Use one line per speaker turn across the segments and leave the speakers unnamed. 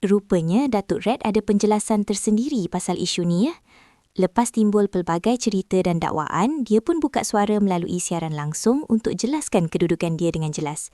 Rupanya Datuk Red ada penjelasan tersendiri pasal isu ni ya. Lepas timbul pelbagai cerita dan dakwaan, dia pun buka suara melalui siaran langsung untuk jelaskan kedudukan dia dengan jelas.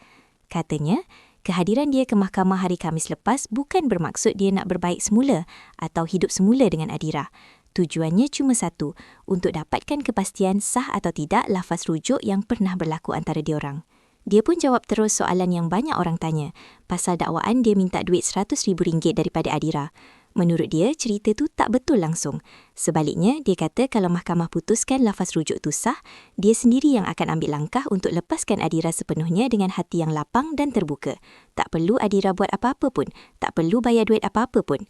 Katanya, kehadiran dia ke mahkamah hari Khamis lepas bukan bermaksud dia nak berbaik semula atau hidup semula dengan Adira. Tujuannya cuma satu, untuk dapatkan kepastian sah atau tidak lafaz rujuk yang pernah berlaku antara diorang. Dia pun jawab terus soalan yang banyak orang tanya, pasal dakwaan dia minta duit RM100,000 daripada Adira. Menurut dia, cerita tu tak betul langsung. Sebaliknya, dia kata kalau mahkamah putuskan lafaz rujuk tu sah, dia sendiri yang akan ambil langkah untuk lepaskan Adira sepenuhnya dengan hati yang lapang dan terbuka. Tak perlu Adira buat apa-apa pun, tak perlu bayar duit apa-apa pun.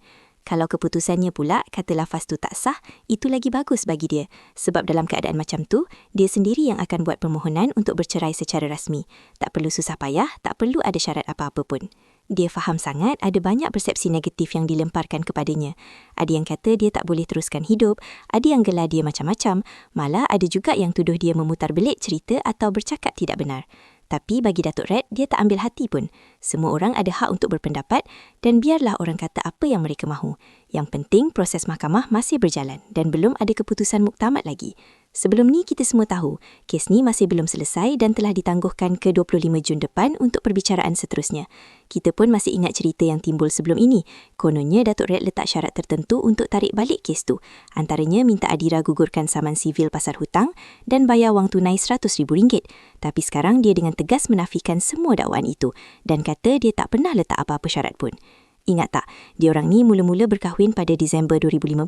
Kalau keputusannya pula kata lafaz tu tak sah, itu lagi bagus bagi dia. Sebab dalam keadaan macam tu, dia sendiri yang akan buat permohonan untuk bercerai secara rasmi. Tak perlu susah payah, tak perlu ada syarat apa-apa pun. Dia faham sangat ada banyak persepsi negatif yang dilemparkan kepadanya. Ada yang kata dia tak boleh teruskan hidup, ada yang gelar dia macam-macam, malah ada juga yang tuduh dia memutarbelit cerita atau bercakap tidak benar. Tapi bagi Datuk Red, dia tak ambil hati pun. Semua orang ada hak untuk berpendapat dan biarlah orang kata apa yang mereka mahu. Yang penting proses mahkamah masih berjalan dan belum ada keputusan muktamad lagi. Sebelum ni kita semua tahu, kes ni masih belum selesai dan telah ditangguhkan ke 25 Jun depan untuk perbicaraan seterusnya. Kita pun masih ingat cerita yang timbul sebelum ini. Kononnya Datuk Red letak syarat tertentu untuk tarik balik kes tu. Antaranya minta Adira gugurkan saman sivil pasar hutang dan bayar wang tunai RM100,000. Tapi sekarang dia dengan tegas menafikan semua dakwaan itu dan kata dia tak pernah letak apa-apa syarat pun. Ingat tak, diorang ni mula-mula berkahwin pada Disember 2015,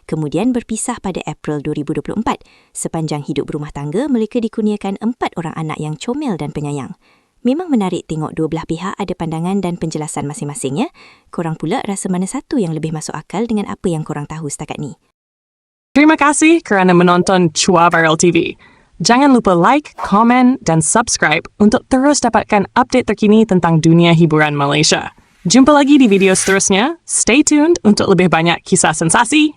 kemudian berpisah pada April 2024. Sepanjang hidup berumah tangga, mereka dikurniakan 4 orang anak yang comel dan penyayang. Memang menarik tengok dua belah pihak ada pandangan dan penjelasan masing-masing ya. Korang pula rasa mana satu yang lebih masuk akal dengan apa yang korang tahu setakat ni?
Terima kasih kerana menonton Chua Viral TV. Jangan lupa like, komen dan subscribe untuk terus dapatkan update terkini tentang dunia hiburan Malaysia. Jumpa lagi di video seterusnya. Stay tuned untuk lebih banyak kisah sensasi.